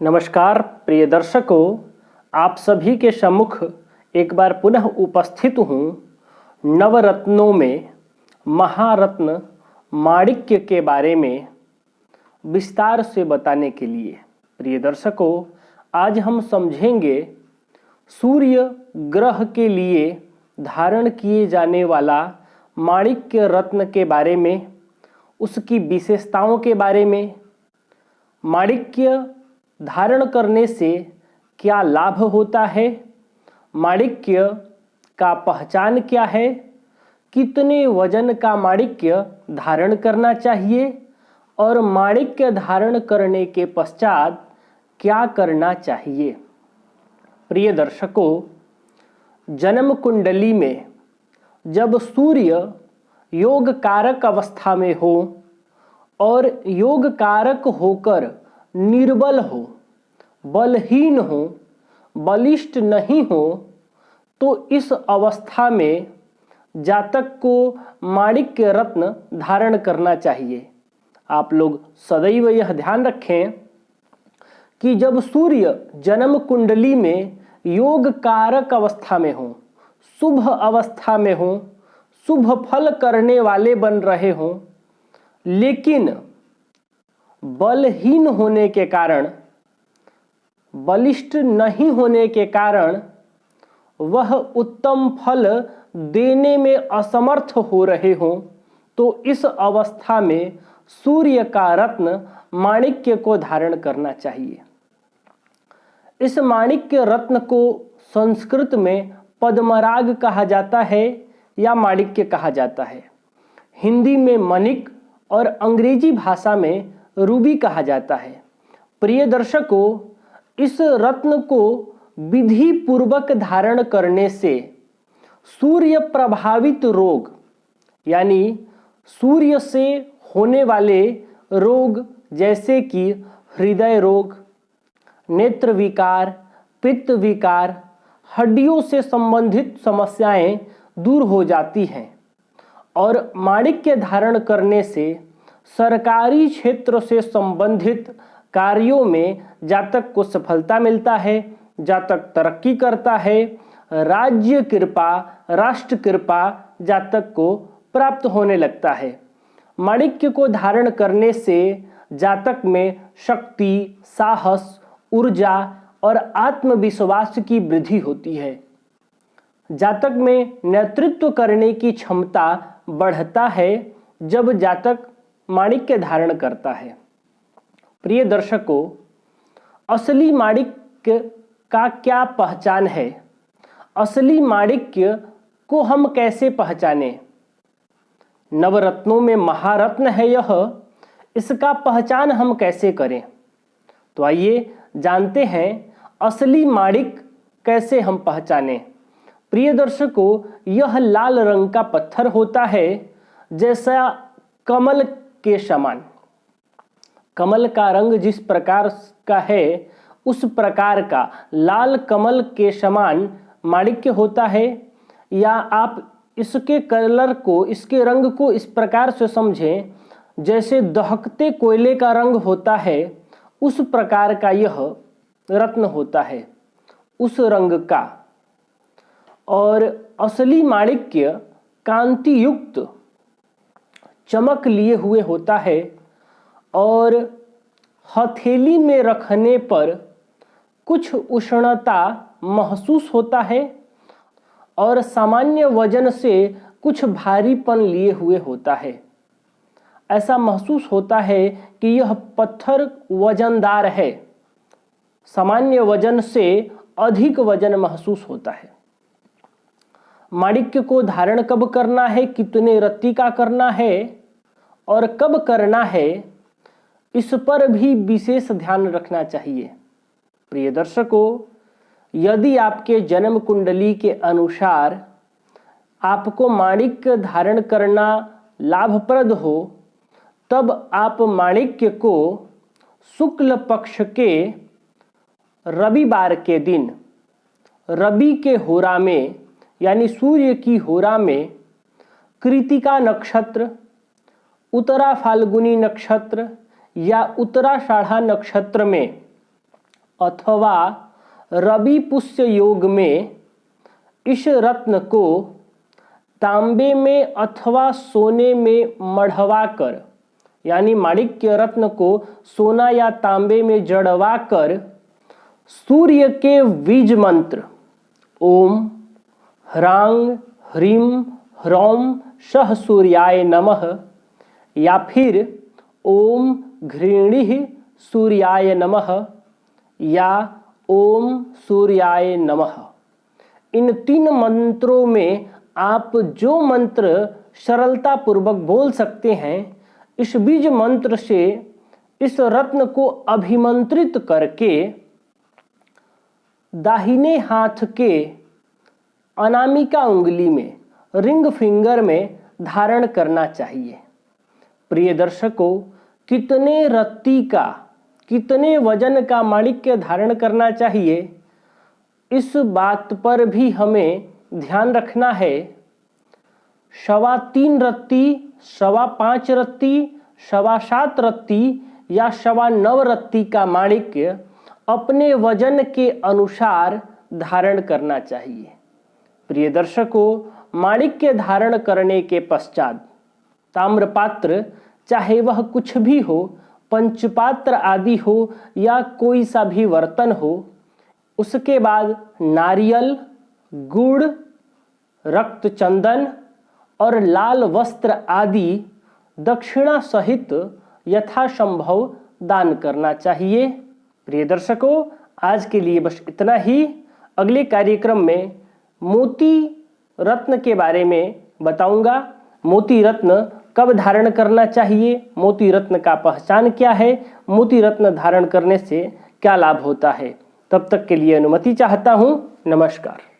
नमस्कार प्रिय दर्शकों, आप सभी के सम्मुख एक बार पुनः उपस्थित हूँ नवरत्नों में महारत्न माणिक्य के बारे में विस्तार से बताने के लिए। प्रिय दर्शकों, आज हम समझेंगे सूर्य ग्रह के लिए धारण किए जाने वाला माणिक्य रत्न के बारे में, उसकी विशेषताओं के बारे में, माणिक्य धारण करने से क्या लाभ होता है, माणिक्य का पहचान क्या है, कितने वजन का माणिक्य धारण करना चाहिए और माणिक्य धारण करने के पश्चात क्या करना चाहिए। प्रिय दर्शकों, जन्म कुंडली में जब सूर्य योग कारक अवस्था में हो और योग कारक होकर निर्बल हो, बलहीन हो, बलिष्ठ नहीं हो, तो इस अवस्था में जातक को माणिक्य रत्न धारण करना चाहिए। आप लोग सदैव यह ध्यान रखें कि जब सूर्य जन्म कुंडली में योग कारक अवस्था में हो, शुभ अवस्था में हो, शुभ फल करने वाले बन रहे हों, लेकिन बलहीन होने के कारण, बलिष्ठ नहीं होने के कारण वह उत्तम फल देने में असमर्थ हो रहे हों, तो इस अवस्था में सूर्य का रत्न माणिक्य को धारण करना चाहिए। इस माणिक्य रत्न को संस्कृत में पद्मराग कहा जाता है या माणिक्य कहा जाता है। हिंदी में मणिक और अंग्रेजी भाषा में रूबी कहा जाता है। प्रिय दर्शकों, इस रत्न को विधि पूर्वक धारण करने से सूर्य प्रभावित रोग, यानी सूर्य से होने वाले रोग जैसे कि हृदय रोग, नेत्र विकार, पित्त विकार, हड्डियों से संबंधित समस्याएं दूर हो जाती हैं और माणिक्य धारण करने से सरकारी क्षेत्र से संबंधित कार्यों में जातक को सफलता मिलता है, जातक तरक्की करता है, राज्य कृपा, राष्ट्र कृपा जातक को प्राप्त होने लगता है। माणिक्य को धारण करने से जातक में शक्ति, साहस, ऊर्जा और आत्मविश्वास की वृद्धि होती है। जातक में नेतृत्व करने की क्षमता बढ़ता है जब जातक माणिक्य धारण करता है। प्रिय दर्शकों, असली माणिक्य का क्या पहचान है? असली माणिक्य को हम कैसे पहचानें? नवरत्नों में महारत्न है यह, इसका पहचान हम कैसे करें? तो आइए जानते हैं असली माणिक्य कैसे हम पहचानें। प्रिय दर्शकों, यह लाल रंग का पत्थर होता है, जैसा कमल के समान। कमल का रंग जिस प्रकार का है, उस प्रकार का लाल कमल के समान माणिक्य होता है। या आप इसके कलर को, इसके रंग को इस प्रकार से समझें, जैसे दहकते कोयले का रंग होता है, उस प्रकार का यह रत्न होता है, उस रंग का। और असली माणिक्य कांति युक्त चमक लिए हुए होता है और हथेली में रखने पर कुछ उष्णता महसूस होता है और सामान्य वजन से कुछ भारीपन लिए हुए होता है। ऐसा महसूस होता है कि यह पत्थर वजनदार है, सामान्य वजन से अधिक वजन महसूस होता है। माणिक्य को धारण कब करना है, कितने रत्ती का करना है और कब करना है, इस पर भी विशेष ध्यान रखना चाहिए। प्रिय दर्शकों, यदि आपके जन्म कुंडली के अनुसार आपको माणिक्य धारण करना लाभप्रद हो, तब आप माणिक्य को शुक्ल पक्ष के रविवार के दिन, रवि के होरा में, यानी सूर्य की होरा में, कृतिका नक्षत्र, उत्तरा फाल्गुनी नक्षत्र या उत्तराषाढ़ा नक्षत्र में अथवा रवि पुष्य योग में इस रत्न को तांबे में अथवा सोने में मढ़वा कर, यानी माणिक्य रत्न को सोना या तांबे में जड़वा कर सूर्य के बीज मंत्र ओम ह्रांग ह्रीम ह्रौम सह सूर्याय नमः या फिर ओम घृणिः सूर्याय नमः या ओम सूर्याय नमः, इन 3 मंत्रों में आप जो मंत्र सरलता पूर्वक बोल सकते हैं, इस बीज मंत्र से इस रत्न को अभिमंत्रित करके दाहिने हाथ के अनामिका उंगली में, रिंग फिंगर में धारण करना चाहिए। प्रिय दर्शकों, कितने रत्ती का, कितने वजन का माणिक्य धारण करना चाहिए, इस बात पर भी हमें ध्यान रखना है। 3.25 रत्ती, 5.25 रत्ती, 7.25 रत्ती या 9.25 रत्ती का माणिक्य अपने वजन के अनुसार धारण करना चाहिए। प्रिय दर्शकों, माणिक्य धारण करने के पश्चात ताम्रपात्र, चाहे वह कुछ भी हो, पंचपात्र आदि हो या कोई सा भी बर्तन हो, उसके बाद नारियल, गुड़, रक्त चंदन और लाल वस्त्र आदि दक्षिणा सहित यथासंभव दान करना चाहिए। प्रिय दर्शकों, आज के लिए बस इतना ही। अगले कार्यक्रम में मोती रत्न के बारे में बताऊंगा। मोती रत्न कब धारण करना चाहिए, मोती रत्न का पहचान क्या है, मोती रत्न धारण करने से क्या लाभ होता है। तब तक के लिए अनुमति चाहता हूं। नमस्कार।